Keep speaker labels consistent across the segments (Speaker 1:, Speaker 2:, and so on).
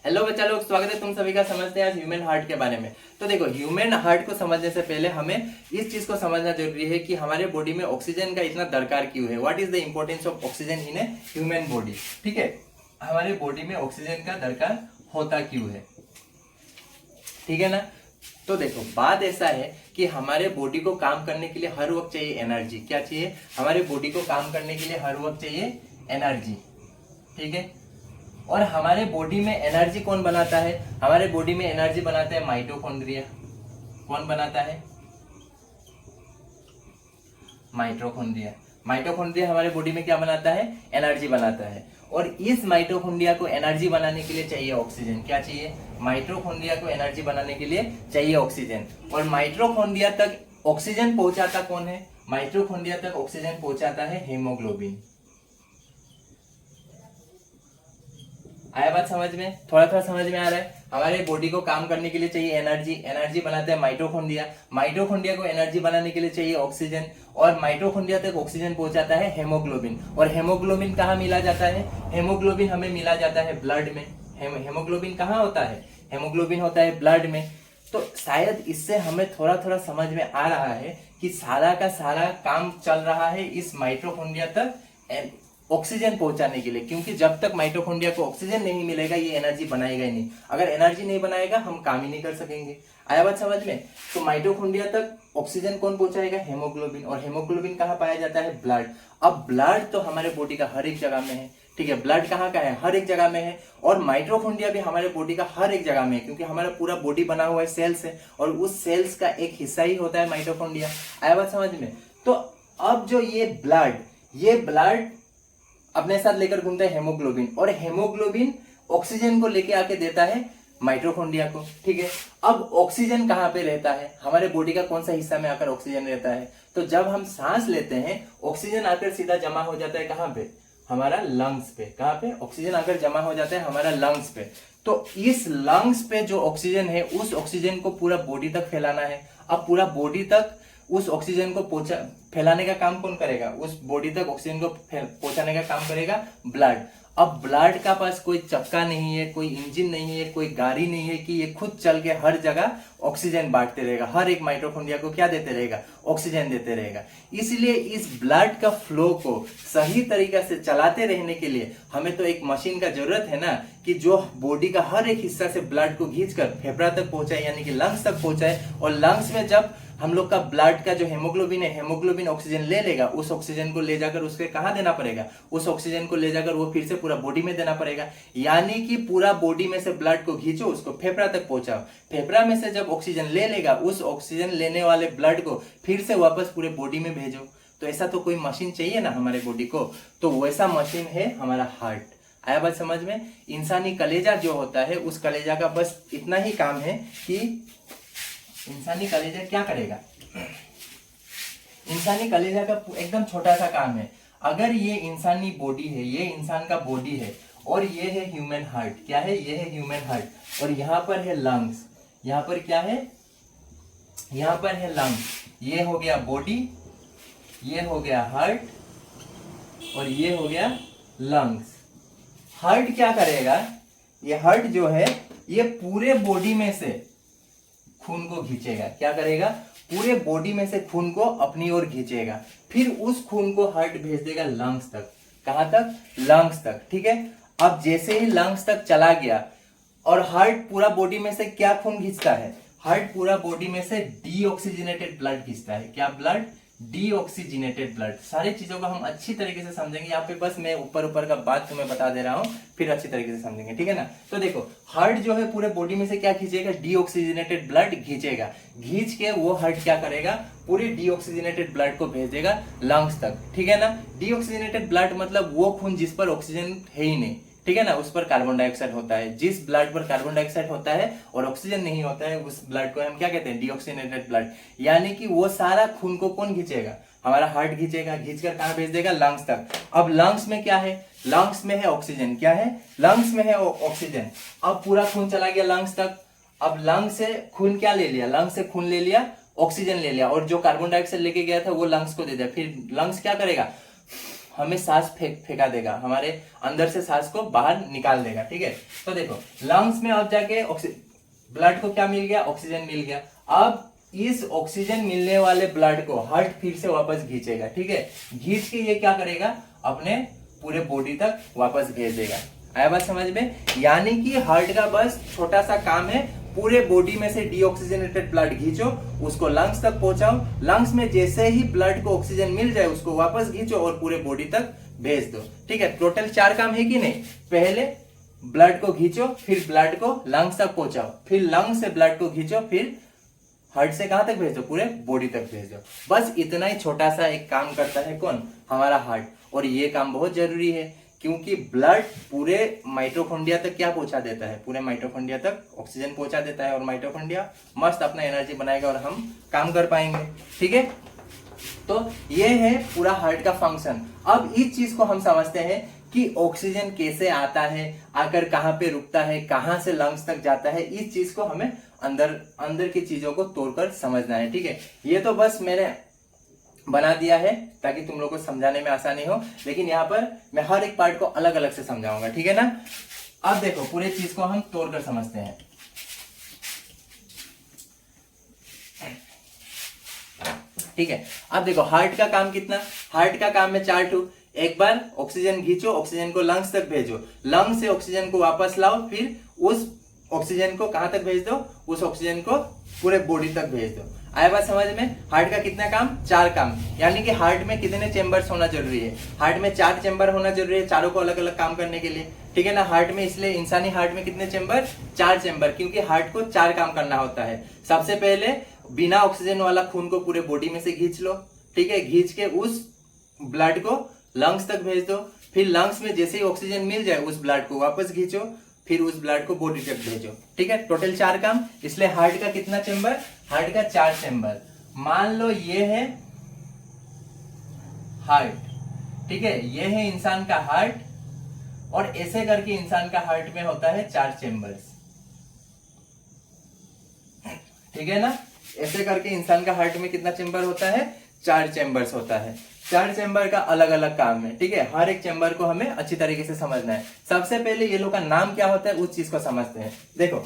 Speaker 1: Hello बच्चा लोग, स्वागत है तुम सभी का। समझते हैं आज ह्यूमन हार्ट के बारे में। तो देखो, ह्यूमन हार्ट को समझने से पहले हमें इस चीज को समझना जरूरी है कि हमारे बॉडी में ऑक्सीजन का इतना दरकार क्यों है। What is the importance of oxygen in a human body. ठीक है, हमारे बॉडी में ऑक्सीजन का दरकार होता क्यों है, ठीक है ना। तो देखो, बात ऐसा है कि हमारे बॉडी को काम करने के लिए हर वक्त चाहिए एनर्जी। क्या चाहिए? हमारे बॉडी को काम करने के लिए हर वक्त चाहिए एनर्जी, ठीक है। और हमारे बॉडी में एनर्जी कौन बनाता है? हमारे बॉडी में एनर्जी बनाता है माइटोकॉन्ड्रिया। कौन बनाता है? माइटोकॉन्ड्रिया। माइटोकॉन्ड्रिया हमारे बॉडी में क्या बनाता है? एनर्जी बनाता है। और इस माइटोकॉन्ड्रिया को एनर्जी बनाने के लिए चाहिए ऑक्सीजन। क्या चाहिए? माइटोकॉन्ड्रिया को एनर्जी बनाने के लिए चाहिए ऑक्सीजन। और माइटोकॉन्ड्रिया तक ऑक्सीजन पहुंचाता कौन है? माइटोकॉन्ड्रिया तक ऑक्सीजन पहुंचाता है हीमोग्लोबिन। आया बात समझ में? थोड़ा थोड़ा समझ में आ रहा है। हमारे बॉडी को काम करने के लिए चाहिए एनर्जी। एनर्जी बनाते हैं माइटोकॉन्ड्रिया। माइटोकॉन्ड्रिया को एनर्जी बनाने के लिए चाहिए ऑक्सीजन। और माइटोकॉन्ड्रिया तक ऑक्सीजन पहुंचाता है हेमोग्लोबिन। और हेमोग्लोबिन कहाँ मिला जाता है? हेमोग्लोबिन हमें मिला जाता है ब्लड में। हेमोग्लोबिन कहाँ होता है? हेमोग्लोबिन होता है ब्लड में। तो शायद इससे हमें थोड़ा थोड़ा समझ में आ रहा है कि सारा का सारा काम चल रहा है इस माइटोकॉन्ड्रिया तक ऑक्सीजन पहुंचाने के लिए। क्योंकि जब तक माइटोकॉन्ड्रिया को ऑक्सीजन नहीं मिलेगा, ये एनर्जी बनाएगा ही नहीं। अगर एनर्जी नहीं बनाएगा, हम काम ही नहीं कर सकेंगे। आया बात समझ में? तो माइटोकॉन्ड्रिया तक ऑक्सीजन कौन पहुंचाएगा? हेमोग्लोबिन। और हेमोग्लोबिन कहाँ पाया जाता है? ब्लड। अब ब्लड तो हमारे बॉडी का हर एक जगह में है, ठीक है। ब्लड कहाँ का है? हर एक जगह में है। और माइटोकॉन्ड्रिया भी हमारे बॉडी का हर एक जगह में है, क्योंकि हमारा पूरा बॉडी बना हुआ है सेल्स से, और उस सेल्स का एक हिस्सा ही होता है माइटोकॉन्ड्रिया। आया बात समझ में? तो अब जो ये ब्लड अपने साथ लेकर घूमता है हेमोग्लोबिन। और हेमोग्लोबिन ऑक्सीजन को लेके आके देता है माइटोकॉन्ड्रिया को, ठीक है। अब ऑक्सीजन कहाँ पे रहता है? हमारे बॉडी का कौन सा हिस्सा में आकर ऑक्सीजन रहता है? तो जब हम सांस लेते हैं, ऑक्सीजन आकर सीधा जमा हो जाता है कहाँ पे? हमारा लंग्स पे। कहाँ पे? ऑक्सीजन आकर जमा हो जाता है हमारा लंग्स पे। तो इस लंग्स पे जो ऑक्सीजन है, उस ऑक्सीजन को पूरा बॉडी तक फैलाना है। अब पूरा बॉडी तक उस ऑक्सीजन को फैलाने का काम कौन करेगा? उस बॉडी तक ऑक्सीजन को पहुंचाने का काम करेगा ब्लड। अब ब्लड का पास कोई चक्का नहीं है, कोई इंजन नहीं है, कोई गाड़ी नहीं है कि ये खुद चल के हर जगह ऑक्सीजन बांटते रहेगा। हर एक माइटोकॉन्ड्रिया को क्या देते रहेगा? ऑक्सीजन देते रहेगा। इसलिए इस ब्लड का फ्लो को सही तरीके से चलाते रहने के लिए हमें तो एक मशीन का जरूरत है ना, कि जो बॉडी का हर एक हिस्सा से ब्लड को खींचकर फेफड़ा तक पहुंचाए, यानी कि लंग्स तक पहुंचाए। और लंग्स में जब हम लोग का ब्लड का जो हेमोग्लोबिन है, हेमोग्लोबिन ऑक्सीजन ले लेगा, उस ऑक्सीजन को ले जाकर उसके कहाँ देना पड़ेगा? उस ऑक्सीजन को ले जाकर वो फिर से पूरा बॉडी में देना पड़ेगा। यानी कि पूरा बॉडी में से ब्लड को खींचो, उसको फेफड़ा तक पहुंचाओ। फेफड़ा में से जब ऑक्सीजन ले लेगा, उस ऑक्सीजन लेने वाले ब्लड को फिर से वापस पूरे बॉडी में भेजो। तो ऐसा तो कोई मशीन चाहिए ना हमारे बॉडी को। तो वैसा मशीन है हमारा हार्ट। आया बात समझ में? इंसानी कलेजा जो होता है, उस कलेजा का बस इतना ही काम है कि इंसानी कलेजा क्या करेगा? इंसानी कलेजा का एकदम छोटा सा काम है। अगर ये इंसानी बॉडी है, ये इंसान का बॉडी है, और ये है ह्यूमन हार्ट। क्या है? ये है ह्यूमन हार्ट। और यहाँ पर है लंग्स। यहाँ पर क्या है? यहाँ पर है लंग्स। ये हो गया बॉडी, ये हो गया हार्ट, और ये हो गया लंग्स। हार्ट क्या करेगा? ये हार्ट जो है, ये पूरे बॉडी में से खून को खींचेगा। क्या करेगा? पूरे बॉडी में से खून को अपनी ओर खींचेगा। फिर उस खून को हार्ट भेज देगा लंग्स तक। कहां तक? लंग्स तक, ठीक है। अब जैसे ही लंग्स तक चला गया, और हार्ट पूरा बॉडी में से क्या खून खींचता है? हार्ट पूरा बॉडी में से डीऑक्सीजनेटेड ब्लड खींचता है। क्या ब्लड? Deoxygenated blood. सारी चीजों को हम अच्छी तरीके से समझेंगे। यहाँ पे बस मैं ऊपर का बात तुम्हें बता दे रहा हूँ, फिर अच्छी तरीके से समझेंगे, ठीक है ना। तो देखो, हार्ट जो है पूरे बॉडी में से क्या खींचेगा? डीऑक्सीजनेटेड ब्लड खींचेगा। खींच के वो हार्ट क्या करेगा? पूरे डीऑक्सीजनेटेड ब्लड को भेज देगा लंग्स तक, ठीक है ना। डीऑक्सीजनेटेड ब्लड मतलब वो खून जिस पर ऑक्सीजन है ही नहीं, ठीक है ना। उस पर कार्बन डाइऑक्साइड होता है। जिस ब्लड पर कार्बन डाइऑक्साइड होता है और ऑक्सीजन नहीं होता है, उस ब्लड को हम क्या कहते हैं? Deoxygenated blood. यानी कि वो सारा खून को कौन खींचेगा? हमारा हार्ट खींचेगा। खींचकर कहाँ भेज देगा? लंग्स तक। अब लंग्स में क्या है? लंग्स में है ऑक्सीजन। क्या है? लंग्स में है ऑक्सीजन। अब पूरा खून चला गया लंग्स तक। अब लंग्स से खून क्या ले लिया? लंग्स से खून ले लिया, ऑक्सीजन ले लिया, और जो कार्बन डाइऑक्साइड लेके गया था वो लंग्स को दे दिया। फिर लंग्स क्या करेगा? हमें सांस फेंका देगा, हमारे अंदर से सांस को बाहर निकाल देगा। ठीक है, तो देखो लंग्स में अब जाके ब्लड को क्या मिल गया, ऑक्सीजन मिल गया। अब इस ऑक्सीजन मिलने वाले ब्लड को हार्ट फिर से वापस खींचेगा। ठीक है, खींच के ये क्या करेगा, अपने पूरे बॉडी तक वापस भेज देगा। आया बात समझ में? यानी कि हार्ट का बस छोटा सा काम है, पूरे बॉडी में से डीऑक्सीजनेटेड ब्लड खींचो, उसको लंग्स तक पहुंचाओ, लंग्स में जैसे ही ब्लड को ऑक्सीजन मिल जाए उसको वापस खींचो और पूरे बॉडी तक भेज दो। ठीक है, टोटल 4 काम है कि नहीं? पहले ब्लड को खींचो, फिर ब्लड को लंग्स तक पहुंचाओ, फिर लंग्स से ब्लड को खींचो, फिर हार्ट से कहां तक भेज दो, पूरे बॉडी तक भेज दो। बस इतना ही छोटा सा एक काम करता है कौन, हमारा हार्ट। और ये काम बहुत जरूरी है क्योंकि ब्लड पूरे माइटोकॉन्ड्रिया तक क्या पहुंचा देता है, पूरे माइटोकॉन्ड्रिया तक ऑक्सीजन पहुंचा देता है और माइटोकॉन्ड्रिया मस्त अपना एनर्जी बनाएगा और हम काम कर पाएंगे। ठीक है, तो ये है पूरा हार्ट का फंक्शन। अब इस चीज को हम समझते हैं कि ऑक्सीजन कैसे आता है, आकर कहां पे रुकता है, कहां से लंग्स तक जाता है, इस चीज को हमें अंदर की चीजों को तोड़कर समझना है। ठीक है, ये तो बस मैंने बना दिया है ताकि तुम लोग को समझाने में आसानी हो, लेकिन यहाँ पर मैं हर एक पार्ट को अलग अलग से समझाऊंगा। ठीक है ना? अब देखो पूरे चीज को हम तोड़कर समझते हैं। ठीक है, अब देखो हार्ट का काम कितना, हार्ट का काम है 4 टू। एक बार ऑक्सीजन खींचो, ऑक्सीजन को लंग्स तक भेजो, लंग्स से ऑक्सीजन को वापस लाओ, फिर उस ऑक्सीजन को कहां तक भेज दो, उस ऑक्सीजन को पूरे बॉडी तक भेज दो। आया बात समझ में? हार्ट का कितना काम, 4 काम। यानी कि हार्ट में कितने चेंबर्स होना जरूरी है, हार्ट में 4 चेंबर होना जरूरी है, चारों को अलग अलग काम करने के लिए। ठीक है ना? हार्ट में, इसलिए इंसानी हार्ट में कितने चेंबर, 4 चेंबर, क्योंकि हार्ट को 4 काम करना होता है। सबसे पहले बिना ऑक्सीजन वाला खून को पूरे बॉडी में से खींच लो। ठीक है, खींच के उस ब्लड को लंग्स तक भेज दो, फिर लंग्स में जैसे ही ऑक्सीजन मिल जाए उस ब्लड को वापस खींचो, फिर उस ब्लड को बॉडी तक भेजो। ठीक है, टोटल 4 काम। इसलिए हार्ट का कितना चेंबर, हार्ट का 4 चेंबर। मान लो ये है हार्ट। ठीक है, ये है इंसान का हार्ट, और ऐसे करके इंसान का हार्ट में होता है 4 चेंबर्स। ठीक है ना? ऐसे करके इंसान का हार्ट में कितना चेंबर होता है, 4 चेंबर्स होता है। 4 चेंबर का अलग अलग काम है। ठीक है, हर एक चेंबर को हमें अच्छी तरीके से समझना है। सबसे पहले ये लोग का नाम क्या होता है उस चीज को समझते हैं। देखो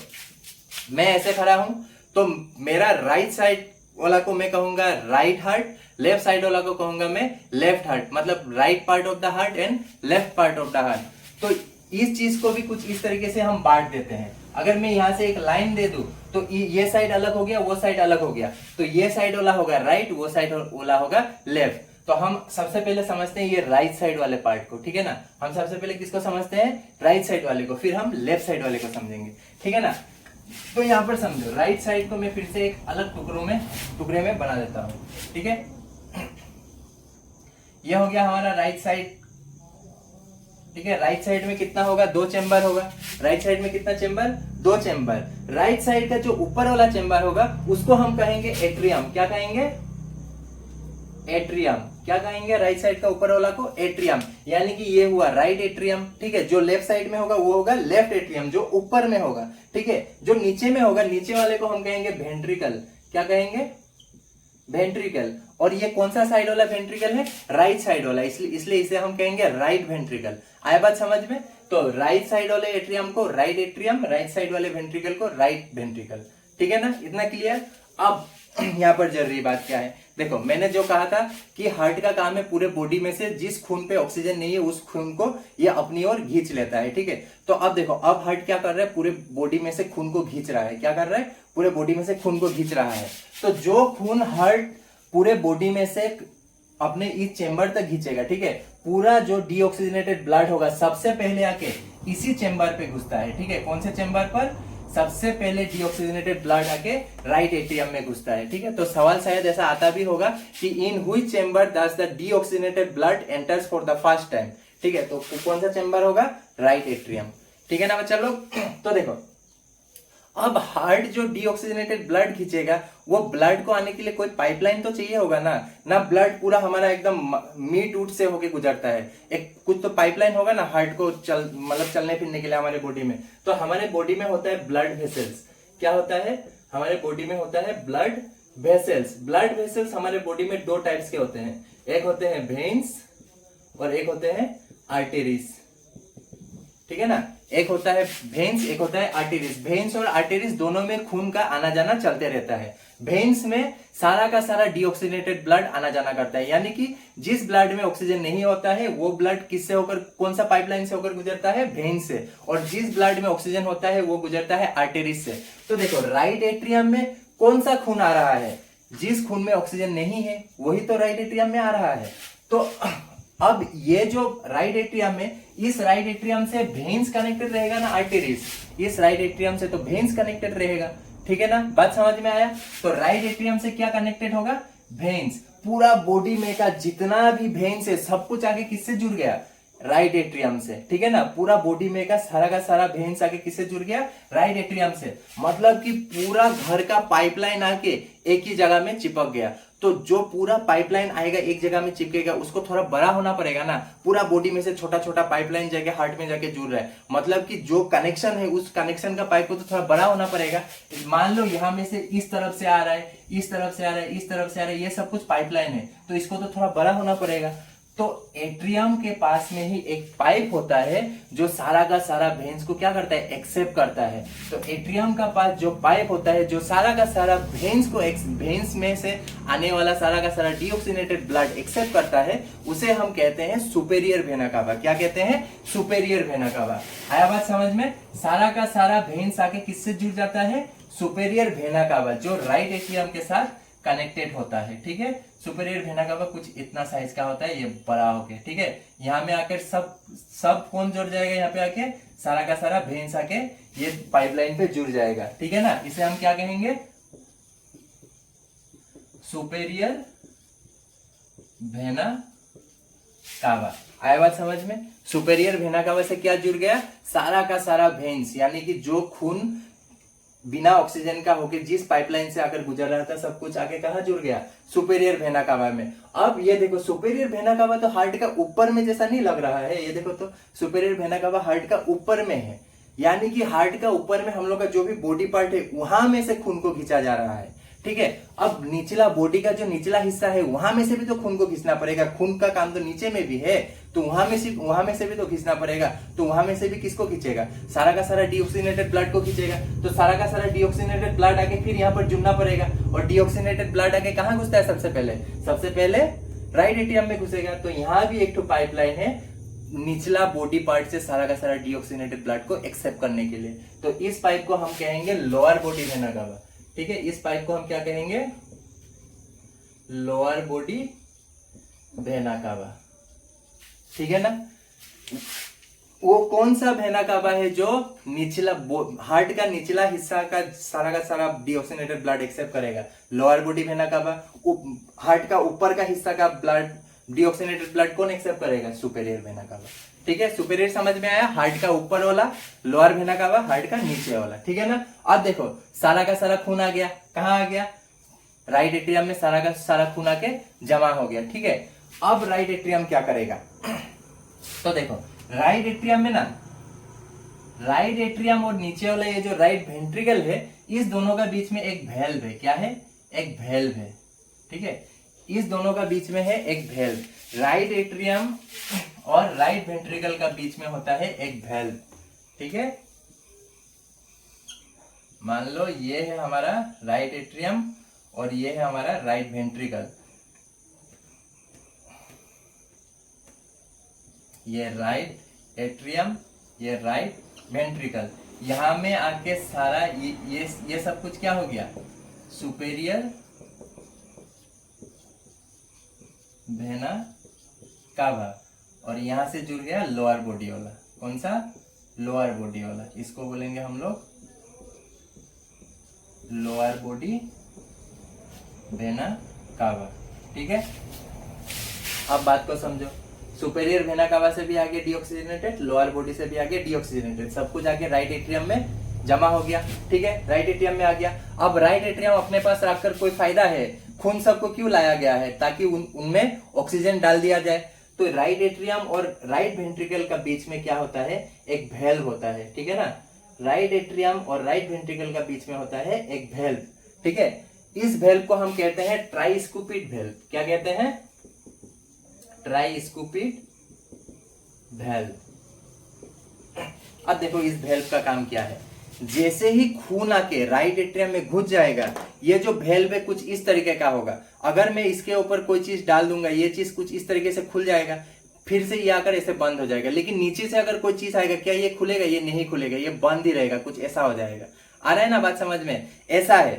Speaker 1: मैं ऐसे खड़ा हूं तो मेरा राइट साइड वाला को मैं कहूंगा राइट हार्ट, लेफ्ट साइड वाला को कहूंगा मैं लेफ्ट हार्ट, मतलब right part of the heart and left part of the heart. तो इस चीज को भी कुछ इस तरीके से हम बांट देते हैं। अगर मैं यहां से एक लाइन दे दूं तो ये साइड अलग हो गया, वो साइड अलग हो गया, तो ये साइड वाला होगा राइट, वो साइड वाला होगा लेफ्ट। तो हम सबसे पहले समझते हैं ये राइट साइड वाले पार्ट को। ठीक है ना? हम सबसे पहले किसको समझते हैं, राइट साइड वाले को, फिर हम लेफ्ट साइड वाले को समझेंगे। ठीक है ना? तो यहाँ पर समझो राइट साइड को मैं फिर से एक अलग टुकड़े में बना देता हूँ। ठीक है, यह हो गया हमारा राइट साइड। ठीक है, राइट साइड में कितना होगा, 2 चेंबर होगा। राइट साइड में कितना चेंबर, 2 चेंबर। राइट साइड का जो ऊपर वाला चेंबर होगा उसको हम कहेंगे एट्रियम। क्या कहेंगे, एट्रियम। क्या कहेंगे, राइट साइड का ऊपर वाला को एट्रियम, यानी कि ये हुआ राइट एट्रियम। ठीक है, जो लेफ्ट साइड में होगा वो होगा लेफ्ट एट्रियम, जो ऊपर में होगा। ठीक है, जो नीचे में होगा, नीचे वाले को हम कहेंगे वेंट्रिकल। क्या कहेंगे, वेंट्रिकल। और ये कौन सा साइड वाला वेंट्रिकल है, राइट साइड वाला, इसलिए इसे हम कहेंगे राइट वेंट्रिकल। आया बात समझ में? तो राइट साइड वाले एट्रियम को राइट एट्रियम, राइट साइड वाले वेंट्रिकल को राइट वेंट्रिकल। ठीक है ना? इतना क्लियर? अब यहाँ पर जरूरी बात क्या है, देखो मैंने जो कहा था कि हार्ट का काम है पूरे बॉडी में से जिस खून पे ऑक्सीजन नहीं है उस खून को ये अपनी ओर खींच लेता है। ठीक है, तो अब देखो अब हार्ट क्या कर रहा है, पूरे बॉडी में से खून को खींच रहा है। क्या कर रहा है, पूरे बॉडी में से खून को खींच रहा है। तो जो खून हार्ट पूरे बॉडी में से अपने इस चेंबर तक खींचेगा, ठीक है, पूरा जो डीऑक्सीजनेटेड ब्लड होगा सबसे पहले आके इसी चेंबर पे घुसता है। ठीक है, कौन से चेंबर पर, सबसे पहले डीऑक्सीजनेटेड ब्लड आके राइट एट्रियम में घुसता है। ठीक है, तो सवाल शायद ऐसा आता भी होगा कि in which chamber does the deoxygenated blood enters for the first time. ठीक है, तो कौन सा चेंबर होगा, राइट एट्रियम। ठीक है ना बच्चा लोग? तो देखो अब हार्ट जो डीऑक्सीजनेटेड ब्लड खींचेगा वो ब्लड को आने के लिए कोई पाइपलाइन तो चाहिए होगा ना ब्लड पूरा हमारा एकदम मीट उट से होके गुजरता है, एक कुछ तो पाइपलाइन होगा ना हार्ट को चलने फिरने के लिए हमारे बॉडी में। तो हमारे बॉडी में होता है ब्लड वेसल्स। क्या होता है, हमारे बॉडी में होता है ब्लड वेसल्स। ब्लड वेसल्स हमारे बॉडी में 2 टाइप्स के होते हैं, एक होते हैं वेन्स और एक होते हैं आर्टेरीज, ठीक है ना। एक होता है वेन्स, एक होता है आर्टेरीज। वेन्स और आर्टेरीज दोनों में खून का आना जाना चलते रहता है। वेन्स में सारा का सारा डीऑक्सीनेटेड ब्लड आना जाना करता है, यानी कि जिस ब्लड में ऑक्सीजन नहीं होता है वो ब्लड किससे होकर, कौन सा पाइपलाइन से होकर गुजरता है, वेन्स से, और जिस ब्लड में ऑक्सीजन होता है वो गुजरता है आर्टेरीज से। तो देखो राइट एट्रियम में कौन सा खून आ रहा है, जिस खून में ऑक्सीजन नहीं है वही तो राइट एट्रियम में आ रहा है। तो अब ये जो राइट एट्रियम में, इस राइट एट्रियम से वेन्स कनेक्टेड रहेगा ना आर्टेरीज, इस राइट एट्रियम से तो वेन्स कनेक्टेड रहेगा, ठीक है ना। बात समझ में आया। तो राइट एट्रियम से क्या कनेक्टेड होगा, वेन्स। पूरा बॉडी में का जितना भी वेन्स है सब कुछ आगे किससे जुड़ गया, राइट एट्रियम से, ठीक है ना। पूरा बॉडी में का सारा वेन्स आके किससे जुड़ गया, राइट एट्रियम से। मतलब कि पूरा घर का पाइपलाइन आके एक ही जगह में चिपक गया। तो जो पूरा पाइपलाइन आएगा एक जगह में चिपकेगा, उसको थोड़ा बड़ा होना पड़ेगा ना। पूरा बॉडी में से छोटा छोटा पाइपलाइन जाके हार्ट में जाके जुड़ रहा है, मतलब कि जो कनेक्शन है उस कनेक्शन का पाइप को तो थोड़ा बड़ा होना पड़ेगा। मान लो यहाँ में से इस तरफ से आ रहा है, इस तरफ से आ रहा है, इस तरफ से आ रहा है, ये सब कुछ पाइपलाइन है, तो इसको तो थोड़ा बड़ा होना पड़ेगा। तो एट्रियम के पास में ही एक पाइप होता है जो सारा का सारा वेन्स को क्या करता है, एक्सेप्ट करता है। तो एट्रियम का पास जो पाइप होता है जो सारा का सारा वेन्स को, वेन्स में से आने वाला सारा का सारा डीऑक्सीनेटेड ब्लड एक्सेप्ट करता है, उसे हम कहते हैं सुपेरियर वेना कावा। क्या कहते हैं, सुपेरियर वेना कावा। आया बात समझ में। सारा का सारा वेन्स आके किससे जुड़ जाता है, सुपेरियर वेना कावा, जो राइट एट्रियम के साथ कनेक्टेड होता है, ठीक है। सुपेरियर वेना कावा कुछ इतना साइज का होता है, ये बड़ा हो गया, ठीक है। यहाँ में आकर सब कौन जुड़ जाएगा, यहाँ पे आके सारा का सारा वेन्स आके ये पाइपलाइन पे जुड़ जाएगा, ठीक है ना। इसे हम क्या कहेंगे, सुपेरियर वेना कावा। आया बात समझ में। सुपेरियर वेना कावा से क्या जुड़ गया, सारा का सारा वेन्स, यानी कि जो खून बिना ऑक्सीजन का होके जिस पाइपलाइन से आकर गुजर रहा था सब कुछ आके कहा जुड़ गया, सुपेरियर वेना कावा में। अब ये देखो सुपेरियर वेना कावा तो हार्ट का ऊपर में जैसा नहीं लग रहा है, ये देखो तो सुपेरियर वेना कावा हार्ट का ऊपर में है, यानी कि हार्ट का ऊपर में हम लोग का जो भी बॉडी पार्ट है वहां में से खून को खींचा जा रहा है, ठीक है। अब निचला बॉडी का जो निचला हिस्सा है वहां में से भी तो खून को खींचना पड़ेगा, खून का काम तो नीचे में भी है, तो वहां में से भी तो खींचना पड़ेगा। तो वहां में से भी किसको खींचेगा, सारा का सारा डीऑक्सीनेटेड ब्लड को खींचेगा। तो सारा का सारा डीऑक्सीनेटेड ब्लड आके फिर यहाँ पर जुड़ना पड़ेगा, और डीऑक्सीनेटेड ब्लड आके कहाँ घुसता है, सबसे पहले राइट एट्रियम में घुसेगा। तो यहाँ भी एक तो पाइपलाइन है निचला बॉडी पार्ट से सारा का सारा डीऑक्सीनेटेड ब्लड को एक्सेप्ट करने के लिए। तो इस पाइप को हम कहेंगे लोअर बॉडी वेना कावा, ठीक है। इस पाइप को हम क्या कहेंगे, लोअर बॉडी वेना कावा, ठीक है ना। वो कौन सा वेना कावा है जो निचला हार्ट का निचला हिस्सा का सारा डीऑक्सीनेटेड ब्लड एक्सेप्ट करेगा, lower body vena cava. Heart का ऊपर का हिस्सा का ब्लड डीऑक्सीनेटेड ब्लड कौन एक्सेप्ट करेगा, सुपेरियर वेना कावा, ठीक है। सुपेरियर समझ में आया, हार्ट का ऊपर वाला, लोअर वेना कावा हार्ट का नीचे वाला, ठीक है ना। अब देखो सारा का सारा खून आ गया, कहाँ आ गया, राइट एट्रियम में सारा का सारा खून आके जमा हो गया, ठीक है। अब राइट एट्रियम क्या करेगा, तो देखो राइट एट्रियम में ना, राइट एट्रियम और नीचे वाला ये जो राइट वेंट्रिकल है, इस दोनों का बीच में एक वेल्व है। क्या है, एक वेल्व है, ठीक है। इस दोनों का बीच में है एक वेल्व। राइट एट्रियम और राइट वेंट्रिकल का बीच में होता है एक वेल्व, ठीक है। मान लो ये है हमारा राइट एट्रियम और ये है हमारा राइट वेंट्रिकल। ये राइट एट्रियम, ये राइट वेंट्रिकल। यहां में आके सारा ये सब कुछ क्या हो गया, सुपेरियर वेना कावा, और यहां से जुड़ गया लोअर बॉडी वाला। कौन सा, लोअर बॉडी वाला, इसको बोलेंगे हम लोग लोअर बॉडी वेना कावा, ठीक है। अब बात को समझो, सुपेरियर वेना कावा से भी आगे डीऑक्सीजनेटेड, लोअर बॉडी से भी आगे डीऑक्सीजनेटेड, सब कुछ आगे राइट एट्रियम में जमा हो गया, ठीक है। राइट एट्रियम में आ गया। अब राइट एट्रियम अपने पास रखकर कोई फायदा है, खून सबको क्यों लाया गया है, ताकि उनमें ऑक्सीजन डाल दिया जाए। तो राइट एट्रियम और राइट वेंट्रिकल का बीच में क्या होता है, एक वेल्व होता है, ठीक है ना। राइट एट्रियम और राइट वेंट्रिकल का बीच में होता है एक वेल्व, ठीक है। इस वेल्व को हम कहते हैं ट्राइस्कुपिड वेल्व। क्या कहते हैं, ट्राइस्कुपिड वेल्व। अब देखो इस वेल्व का काम क्या है, जैसे ही खून आके राइट एट्रियम में घुस जाएगा, ये जो वेल्व है कुछ इस तरीके का होगा। अगर मैं इसके ऊपर कोई चीज डाल दूंगा, ये चीज कुछ इस तरीके से खुल जाएगा, फिर से ये आकर ऐसे बंद हो जाएगा। लेकिन नीचे से अगर कोई चीज आएगा, क्या ये खुलेगा? ये नहीं खुलेगा, ये बंद ही रहेगा, कुछ ऐसा हो जाएगा। आ रहा है ना बात समझ में? ऐसा है,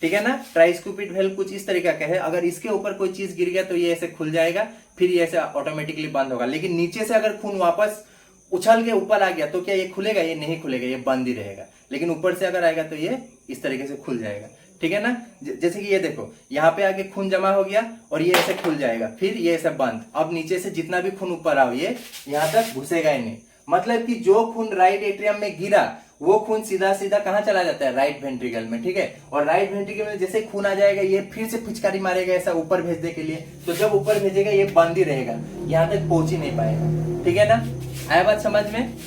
Speaker 1: ठीक है ना। ट्राइस्कुपिड वेल्व कुछ इस तरीके का है, अगर इसके ऊपर कोई चीज गिर गया तो ये ऐसे खुल जाएगा, फिर ये ऐसे ऑटोमेटिकली बंद होगा। लेकिन नीचे से अगर खून वापस उछल के ऊपर आ गया तो क्या ये खुलेगा? ये नहीं खुलेगा, ये बंद ही रहेगा। लेकिन ऊपर से अगर आएगा तो ये इस तरीके से खुल जाएगा, ठीक है ना। जैसे कि ये देखो, यहाँ पे आके खून जमा हो गया और ये ऐसे खुल जाएगा, फिर ये ऐसे बंद। अब नीचे से जितना भी खून ऊपर आओ, ये यहाँ तक घुसेगा ही नहीं। मतलब कि जो खून राइट एट्रियम में गिरा वो खून सीधा सीधा कहाँ चला जाता है? राइट वेंट्रिकल में, ठीक है। और राइट वेंट्रिकल में जैसे खून आ जाएगा, ये फिर से पिचकारी मारेगा ऐसा ऊपर भेजने के लिए। तो जब ऊपर भेजेगा ये बंद ही रहेगा, यहाँ तक पहुंच ही नहीं पाएगा, ठीक है ना। आया बात समझ में?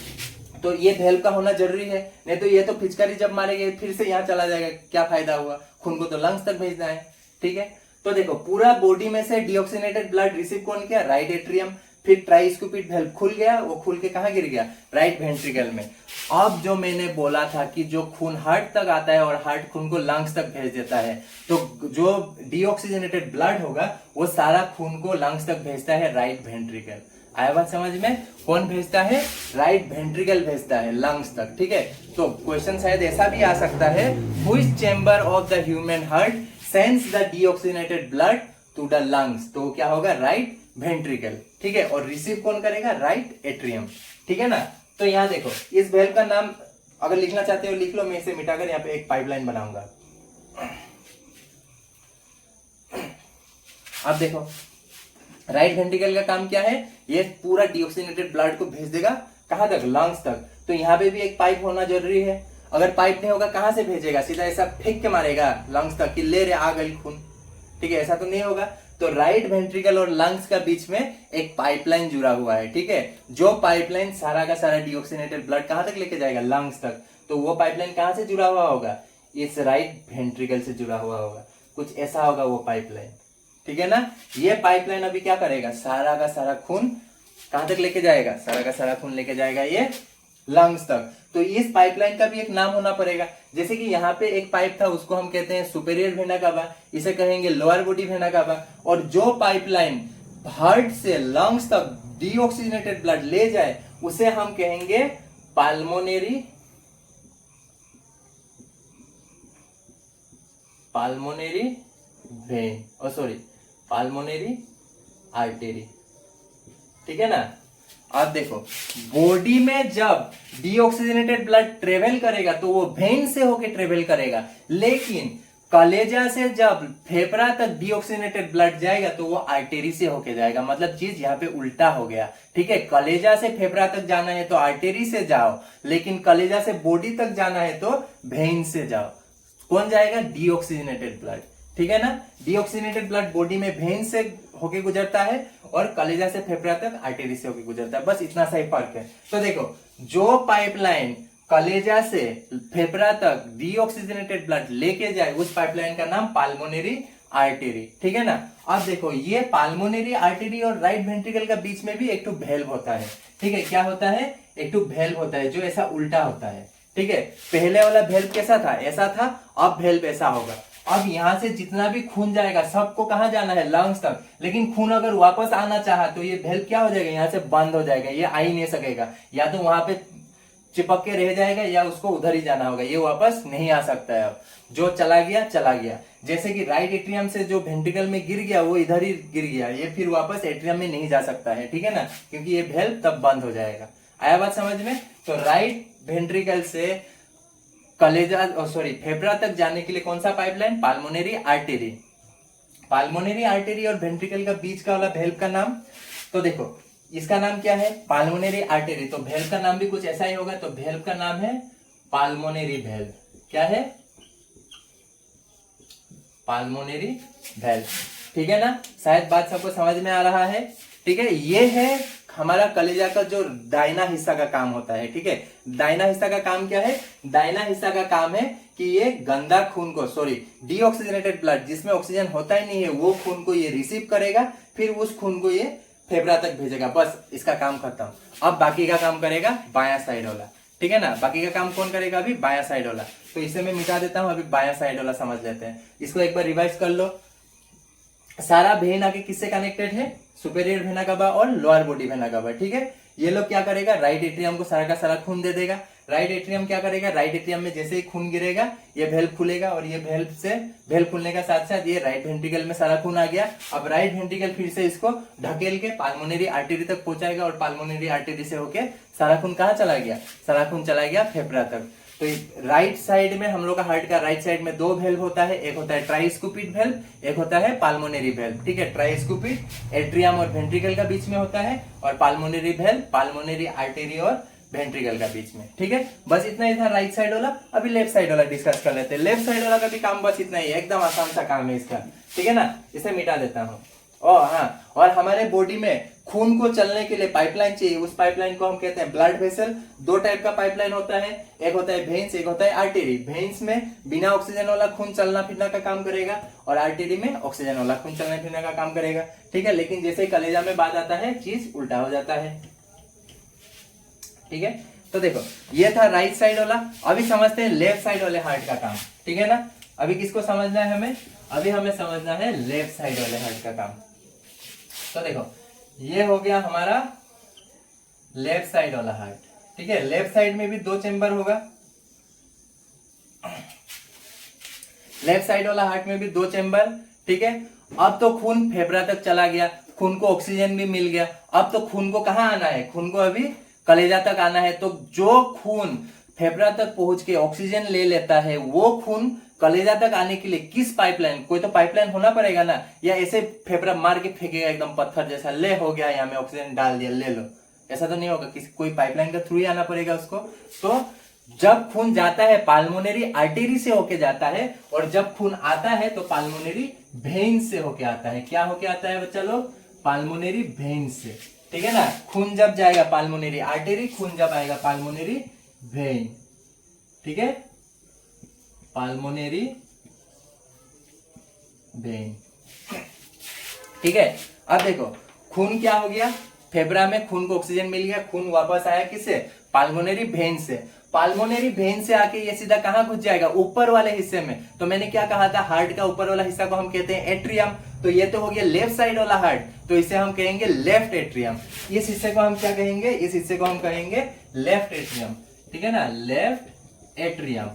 Speaker 1: तो ये वेल्व का होना जरूरी है, नहीं तो ये तो पिचकारी जब मारेगा फिर से यहाँ चला जाएगा, क्या फायदा हुआ? खून को तो लंग्स तक भेजना है, ठीक है। तो देखो पूरा बॉडी में से डीऑक्सीनेटेड ब्लड रिसीव कौन किया? Right atrium. फिर ट्राइस्कुपिड वेल्व खुल गया, वो खुल के कहाँ गिर गया? राइट वेंट्रिकल में। अब जो मैंने बोला था कि जो खून हार्ट तक आता है और हार्ट खून को लंग्स तक भेज देता है, तो जो डीऑक्सीजनेटेड ब्लड होगा वो सारा खून को लंग्स तक भेजता है राइट वेंट्रिकल। आया बात समझ में? कौन भेजता है? राइट वेंट्रिकल भेजता है लंग्स तक, ठीक है। तो क्वेश्चन शायद ऐसा भी आ सकता है, which chamber of the human heart sends the deoxygenated blood to the lungs? तो क्या होगा? राइट वेंट्रिकल, ठीक है। और रिसीव कौन करेगा? राइट एट्रियम, ठीक है ना। तो यहाँ देखो इस वेल्व का नाम अगर लिखना चाहते हो लिख लो, मैं इसे मिटाकर यहाँ पे एक पाइपलाइन बनाऊंगा। अब देखो राइट वेंट्रिकल का काम क्या है? ये पूरा डीऑक्सीनेटेड ब्लड को भेज देगा कहां तक? लंग्स तक। तो यहाँ पे भी एक पाइप होना जरूरी है। अगर पाइप नहीं होगा कहां से भेजेगा? सीधा ऐसा फेंक के मारेगा लंग्स तक कि ले रे आ गई खून, ठीक है, ऐसा तो नहीं होगा। तो राइट वेंट्रिकल और लंग्स का बीच में एक पाइपलाइन जुड़ा हुआ है, ठीक है। जो पाइपलाइन सारा का सारा डीऑक्सीनेटेड ब्लड कहां तक लेके जाएगा? लंग्स तक। तो वो पाइपलाइन कहां से जुड़ा हुआ होगा? इस राइट वेंट्रिकल से जुड़ा हुआ होगा, कुछ ऐसा होगा वो पाइपलाइन, ठीक है ना। ये पाइपलाइन अभी क्या करेगा? सारा का सारा खून कहां तक लेके जाएगा? सारा का सारा खून लेके जाएगा ये लंग्स तक। तो इस पाइपलाइन का भी एक नाम होना पड़ेगा। जैसे कि यहाँ पे एक पाइप था, उसको हम कहते हैं सुपेरियर वेना कावा, इसे कहेंगे लोअर बॉडी वेना कावा। और जो पाइपलाइन हार्ट से लंग्स तक डीऑक्सीजनेटेड ब्लड ले जाए उसे हम कहेंगे पाल्मोनेरी वेन, पाल्मोनेरी आर्टेरी, ठीक है ना। अब देखो बॉडी में जब डीऑक्सीजनेटेड ब्लड ट्रेवल करेगा तो वो वेन से होके ट्रेवल करेगा, लेकिन कलेजा से जब फेफड़ा तक डीऑक्सीजनेटेड ब्लड जाएगा तो वो आर्टेरी से होके जाएगा। मतलब चीज यहाँ पे उल्टा हो गया, ठीक है। कलेजा से फेफड़ा तक जाना है तो आर्टेरी से जाओ, लेकिन कलेजा से बॉडी तक जाना है तो वेन से जाओ। कौन जाएगा? डीऑक्सीजनेटेड ब्लड, ठीक है ना। डीऑक्सीजनेटेड ब्लड बॉडी में वेन से होके गुजरता है और कलेजा से फेफड़ा तक आर्टेरी से होके गुजरता है, बस इतना सा ही फर्क है। तो देखो जो पाइपलाइन कलेजा से फेफड़ा तक डीऑक्सीजनेटेड ब्लड लेके जाए उस पाइपलाइन का नाम पाल्मोनेरी आर्टेरी, ठीक है ना। अब देखो ये पाल्मोनेरी आर्टेरी और राइट वेंट्रिकल का बीच में भी एक तो वेल्व होता है, ठीक है। क्या होता है? एक तो वेल्व होता है जो ऐसा उल्टा होता है, ठीक है। पहले वाला वेल्व कैसा था? ऐसा था। अब वेल्व ऐसा होगा। अब यहां से जितना भी खून जाएगा सबको कहां जाना है? लंग्स तक। लेकिन खून अगर वापस आना चाहा तो ये वेल्व क्या हो जाएगा? यहाँ से बंद हो जाएगा, ये आ ही नहीं सकेगा। या तो वहां पे चिपक के रह जाएगा या उसको उधर ही जाना होगा, ये वापस नहीं आ सकता है। अब जो चला गया चला गया। जैसे कि राइट एट्रियम से जो वेंट्रिकल में गिर गया वो इधर ही गिर गया, ये फिर वापस एट्रियम में नहीं जा सकता है, ठीक है ना, क्योंकि ये वेल्व तब बंद हो जाएगा। आया बात समझ में? तो राइट वेंट्रिकल से कलेजा फेफड़ा तक जाने के लिए कौन सा पाइपलाइन? पाल्मोनेरी आर्टेरी। पाल्मोनेरी आर्टेरी और वेंट्रिकल का बीच का वाला वेल्व का नाम, तो देखो इसका नाम क्या है? पाल्मोनेरी आर्टेरी। तो वेल्व का नाम भी कुछ ऐसा ही होगा। तो वेल्व का नाम है पाल्मोनेरी वेल्व। क्या है? पाल्मोनेरी वेल्व, ठीक है ना। शायद बात सबको समझ में आ रहा है, ठीक है। ये है हमारा कलेजा का जो दाहिना हिस्सा का काम होता है, ठीक है। दाहिना हिस्सा का काम क्या है? दाहिना हिस्सा का काम है कि ये गंदा खून को डीऑक्सीजनेटेड ब्लड जिसमें ऑक्सीजन होता ही नहीं है वो खून को ये रिसीव करेगा, फिर उस खून को ये फेफड़ा तक भेजेगा, बस इसका काम खत्म। अब बाकी का काम करेगा बायां साइड वाला, ठीक है ना। बाकी का काम कौन करेगा? अभी बायां साइड वाला। तो इसे मैं मिटा देता हूं, अभी बायां साइड वाला समझ लेते हैं। इसको एक बार रिवाइज कर लो। सारा वेन आगे किससे कनेक्टेड है? सुपेरियर वेना कवा और लोअर बॉडी वेना कवा, ठीक है। ये लोग क्या करेगा? राइट एट्रियम को सारा का सारा खून दे देगा। राइट एट्रियम क्या करेगा? राइट एट्रियम में जैसे ही खून गिरेगा ये वेल्व खुलेगा, और ये वेल्व खुलने का साथ साथ ये राइट वेंट्रिकल में सारा खून आ गया। अब राइट वेंट्रिकल फिर से इसको ढकेल के पाल्मोनरी आर्टरी तक पहुंचाएगा, और पाल्मोनरी आर्टरी से होके सारा खून कहाँ चला गया? सारा खून चला गया फेफड़ा तक। तो राइट साइड में हम लोग का हार्ट का राइट साइड में 2 वेल्व होता है, एक होता है ट्राइस्कुपिड वेल्व, एक होता है पाल्मोनरी वेल्व, ठीक है। ट्राइस्कुपिड एट्रियम और वेंट्रिकल का बीच में होता है, और पाल्मोनरी वेल्व पाल्मोनरी आर्टरी और वेंट्रिकल का बीच में, ठीक है। बस इतना ही था राइट साइड वाला। अभी लेफ्ट साइड वाला डिस्कस कर लेते हैं। लेफ्ट साइड वाला का भी काम बस इतना ही है, एकदम आसान सा काम है इसका, ठीक है ना। इसे मिटा देता हूँ। हाँ, और हमारे बॉडी में खून को चलने के लिए पाइपलाइन चाहिए, उस पाइपलाइन को हम कहते हैं ब्लड वेसल। 2 टाइप का पाइपलाइन होता है, एक होता है वेन्स, एक होता है आर्टरी। वेन्स में बिना ऑक्सीजन वाला खून चलना फिरना का काम करेगा, और आर्टरी में ऑक्सीजन वाला खून चलने फिरने का काम करेगा, ठीक है। लेकिन जैसे ही कलेजा में बात आता है चीज उल्टा हो जाता है, ठीक है। तो देखो ये था राइट साइड वाला। अभी समझते हैं लेफ्ट साइड वाले हार्ट का काम, ठीक है ना। अभी किसको समझना है हमें? अभी हमें समझना है लेफ्ट साइड वाले हार्ट का काम। तो देखो ये हो गया हमारा लेफ्ट साइड वाला हार्ट, ठीक है। लेफ्ट साइड में भी 2 चेंबर होगा। लेफ्ट साइड वाला हार्ट में भी 2 चेंबर, ठीक है। अब तो खून फेफड़ा तक चला गया, खून को ऑक्सीजन भी मिल गया। अब तो खून को कहाँ आना है? खून को अभी कलेजा तक आना है। तो जो खून फेफड़ा तक पहुंच के ऑक्सीजन ले लेता है, वो खून कलेजा तक आने के लिए किस पाइपलाइन? कोई तो पाइपलाइन होना पड़ेगा ना, या ऐसे फेफड़ा मार के फेंकेगा एकदम पत्थर जैसा, ले हो गया यहाँ में ऑक्सीजन डाल दिया, ले लो, ऐसा तो नहीं होगा। किसी कोई पाइपलाइन का थ्रू ही आना पड़ेगा उसको। तो जब खून जाता है पाल्मोनरी आर्टरी से होके जाता है, और जब खून आता है तो पाल्मोनरी वेन से होके आता है। क्या होके आता है बच्चा लोग? पाल्मोनरी वेन से, ठीक है ना। खून जब जाएगा पाल्मोनरी आर्टरी, खून जब आएगा पाल्मोनरी वेन, ठीक है, पाल्मोनरी वेन, ठीक है। अब देखो खून क्या हो गया? फेफड़ा में खून को ऑक्सीजन मिल गया, खून वापस आया किससे? पाल्मोनरी वेन से। पाल्मोनरी वेन से आके ये सीधा कहां घुस जाएगा? ऊपर वाले हिस्से में। तो मैंने क्या कहा था? हार्ट का ऊपर वाला हिस्सा को हम कहते हैं एट्रियम। तो ये तो हो गया लेफ्ट साइड वाला हार्ट, तो इसे हम कहेंगे लेफ्ट एट्रियम। इस हिस्से को हम क्या कहेंगे? इस हिस्से को हम कहेंगे लेफ्ट एट्रियम, ठीक है ना, लेफ्ट एट्रियम।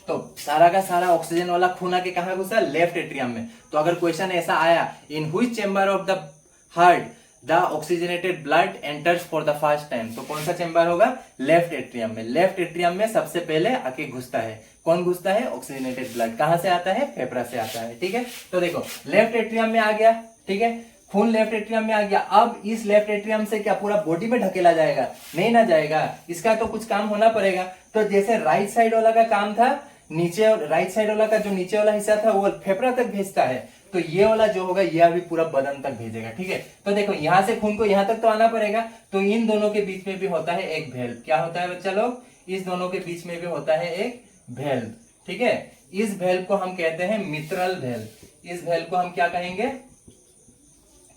Speaker 1: तो सारा का सारा ऑक्सीजन वाला खून आके कहां घुसा? लेफ्ट एट्रियम में। तो अगर क्वेश्चन ऐसा आया, in which chamber of the heart the oxygenated blood enters for the first time, तो कौन सा चेंबर होगा? लेफ्ट एट्रियम में। लेफ्ट एट्रियम में सबसे पहले आके घुसता है। कौन घुसता है? Oxygenated blood. कहां से आता है? फेफड़ा से आता है, ठीक है। तो देखो लेफ्ट एट्रियम में आ गया, ठीक है, खून लेफ्ट एट्रियम में आ गया। अब इस लेफ्ट एट्रियम से क्या पूरा बॉडी में ढकेला जाएगा? नहीं ना जाएगा, इसका तो कुछ काम होना पड़ेगा। तो जैसे राइट साइड वाला का काम था, नीचे राइट साइड वाला का जो नीचे वाला हिस्सा था वो फेफड़ा तक भेजता है, तो ये वाला जो होगा ये अभी पूरा बदन तक भेजेगा, ठीक है। तो देखो यहां से खून को यहां तक तो आना पड़ेगा, तो इन दोनों के बीच में भी होता है एक वेल्व। क्या होता है बच्चा लोग? इस दोनों के बीच में भी होता है एक वेल्व, ठीक है। इस वेल्व को हम कहते हैं मित्रल वेल्व। इस वेल्व को हम क्या कहेंगे?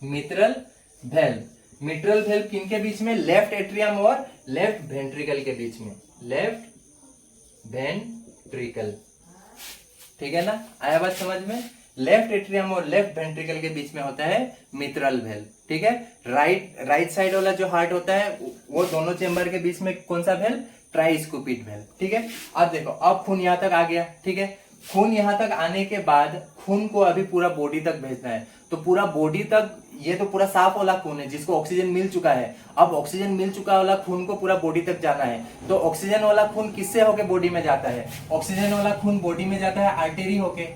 Speaker 1: मित्रल वेल्व। मित्रल वेल्व किनके बीच में? लेफ्ट एट्रियम और लेफ्ट वेंट्रिकल के बीच में। लेफ्ट वेंट्रिकल, ठीक है ना। आया बात समझ में? लेफ्ट एट्रियम और लेफ्ट वेंट्रिकल के बीच में होता है मित्रल वेल्व, ठीक है। राइट साइड वाला जो हार्ट होता है वो दोनों चेंबर के बीच में कौन सा वेल्व? ट्राइस्कुपिड वेल्व, ठीक है। अब देखो अब खून यहां तक आ गया, ठीक है। खून यहां तक आने के बाद खून को अभी पूरा बॉडी तक भेजना है, तो पूरा बॉडी तक, ये तो पूरा साफ वाला खून है जिसको ऑक्सीजन मिल चुका है। अब ऑक्सीजन मिल चुका वाला खून को पूरा बॉडी तक जाना है, तो ऑक्सीजन वाला खून किससे होके बॉडी में जाता है? ऑक्सीजन वाला खून बॉडी में जाता है आर्टरी होके।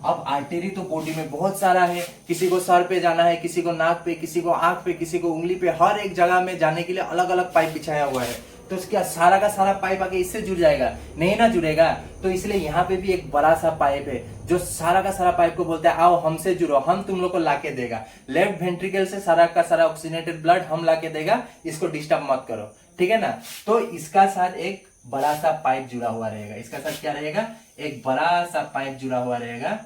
Speaker 1: अब आर्टरी तो बॉडी में बहुत सारा है, किसी को सर पे जाना है, किसी को नाक पे, किसी को आंख पे, किसी को उंगली पे, हर एक जगह में जाने के लिए अलग अलग पाइप बिछाया हुआ है। तो क्या सारा का सारा पाइप आके इससे जुड़ जाएगा? नहीं ना जुड़ेगा। तो इसलिए यहाँ पे भी एक बड़ा सा पाइप है जो सारा का सारा पाइप को बोलता है आओ हमसे जुड़ो, हम तुम लोग को लाके देगा। लेफ्ट वेंट्रिकल से सारा का सारा ऑक्सीजनेटेड ब्लड हम लाके देगा, इसको डिस्टर्ब मत करो, ठीक है ना। तो इसका साथ एक बड़ा सा पाइप जुड़ा हुआ रहेगा। इसका साथ क्या रहेगा? एक बड़ा सा पाइप जुड़ा हुआ रहेगा,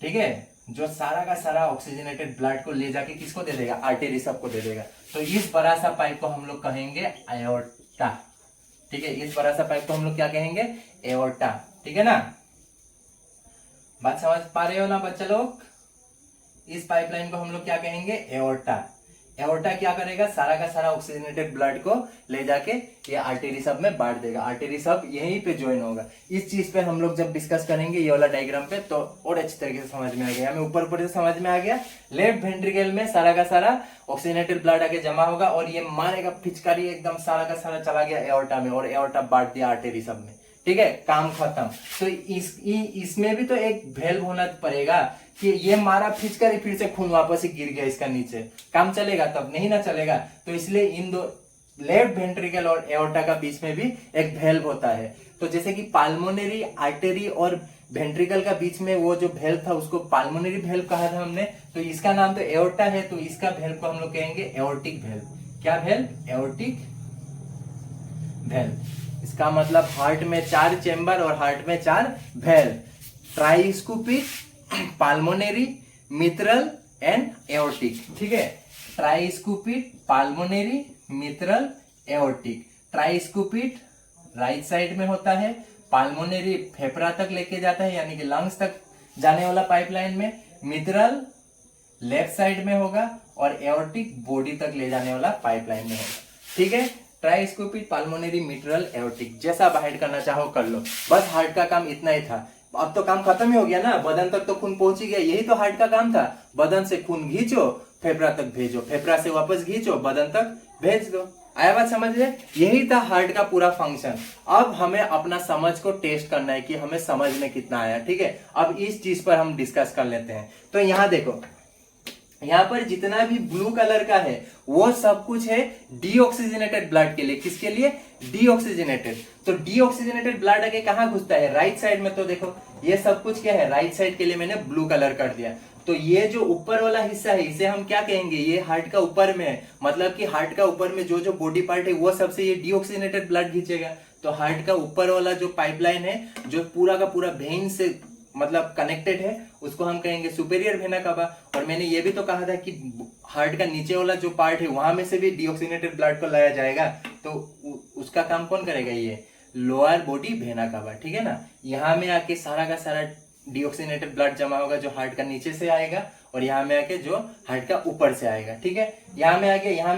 Speaker 1: ठीक है, जो सारा का सारा ऑक्सीजनेटेड ब्लड को ले जाके किसको दे देगा, आर्टरी सबको दे देगा। तो इस बड़ा सा पाइप को हम लोग कहेंगे एओर्टा, ठीक है। इस बड़ा सा पाइप को हम लोग क्या कहेंगे, एओर्टा, ठीक है ना। बात समझ पा रहे हो ना बच्चा लोग। इस पाइपलाइन को हम लोग क्या कहेंगे, एओर्टा। एओर्टा क्या करेगा, सारा का सारा ऑक्सीजनेटेड ब्लड को ले जाके ये आर्टरी सब में बांट देगा, आर्टरी सब यहीं पे ज्वाइन होगा। इस चीज पे हम लोग जब डिस्कस करेंगे ये वाला डायग्राम पे तो और अच्छी तरीके से समझ में आ गया, हमें ऊपर ऊपर से समझ में आ गया। लेफ्ट वेंट्रिकल में सारा का सारा ऑक्सीजनेटेड ब्लड आके जमा होगा और ये मारेगा पिचकारी, एकदम सारा का सारा चला गया एओर्टा में और एओर्टा बांट दिया आर्टरी सब में, ठीक है, काम खत्म। तो इसमें भी तो एक वेल्व होना पड़ेगा कि ये मारा फिचकारी, फिर से खून वापस ही गिर गया इसका नीचे, काम चलेगा, तब नहीं ना चलेगा। तो इसलिए इन दो लेफ्ट वेंट्रिकल और एओर्टा का बीच में भी एक वेल्व होता है। तो जैसे कि पाल्मोनरी आर्टरी और वेंट्रिकल का बीच में वो जो वेल्व था उसको पाल्मोनरी वेल्व कहा था हमने, तो इसका नाम तो एओर्टा है, तो इसका वेल्व को हम लोग कहेंगे एओर्टिक वेल्व। क्या वेल्व, एओर्टिक वेल्व। इसका मतलब हार्ट में 4 चेंबर और हार्ट में 4 वेल्व, ट्राइस्कुपिक, पाल्मोनरी, मित्रल एंड एओर्टिक, ठीक है। ट्राइस्कुपिड, पाल्मोनरी, मित्रल, एओर्टिक। ट्राइस्कुपिड राइट साइड में होता है, पाल्मोनरी फेफड़ा तक लेके जाता है यानी कि लंग्स तक जाने वाला पाइपलाइन में, मित्रल लेफ्ट साइड में होगा और एओर्टिक बॉडी तक ले जाने वाला पाइपलाइन में होगा, ठीक है। ट्राइस्कुपिड, पाल्मोनरी, मित्रल, एओर्टिक, जैसा आप हाइड करना चाहो कर लो, बस हार्ट का काम इतना ही था। अब तो काम खत्म ही हो गया ना, बदन तक तो खून पहुंच ही गया, यही तो हार्ट का काम था। बदन से खून खींचो, फेफड़ा तक भेजो, फेफड़ा से वापस खींचो, बदन तक भेज दो। आया बात समझ में, यही था हार्ट का पूरा फंक्शन। अब हमें अपना समझ को टेस्ट करना है कि हमें समझ में कितना आया, ठीक है। अब इस चीज पर हम डिस्कस कर लेते हैं। तो यहाँ देखो, यहाँ पर जितना भी ब्लू कलर का है वो सब कुछ है डीऑक्सीजनेटेड ब्लड के लिए। किसके लिए, डीऑक्सीजनेटेड। तो डीऑक्सीजनेटेड ब्लड आगे कहाँ घुसता है, राइट साइड में। तो देखो ये सब कुछ क्या है, राइट साइड के लिए मैंने ब्लू कलर कर दिया। तो ये जो ऊपर वाला हिस्सा है इसे हम क्या कहेंगे, ये हार्ट का ऊपर में है, मतलब कि हार्ट का ऊपर में जो जो बॉडी पार्ट है वो सबसे ये डीऑक्सीजनेटेड ब्लड खींचेगा। तो हार्ट का ऊपर वाला जो पाइपलाइन है जो पूरा का पूरा वेन से मतलब कनेक्टेड है उसको हम कहेंगे सुपेरियर वेना कावा। और मैंने ये भी तो कहा था कि हार्ट का नीचे वाला जो पार्ट है वहां में से भी डीऑक्सीजनेटेड ब्लड को लाया जाएगा, तो उसका काम कौन करेगा, ये लोअर बॉडी वेना कावा, ठीक है ना। यहाँ में आके सारा का सारा डीऑक्सीजनेटेड ब्लड जमा होगा जो हार्ट का नीचे से आएगा और यहाँ में आके जो हार्ट का ऊपर से आएगा, ठीक है। यहाँ में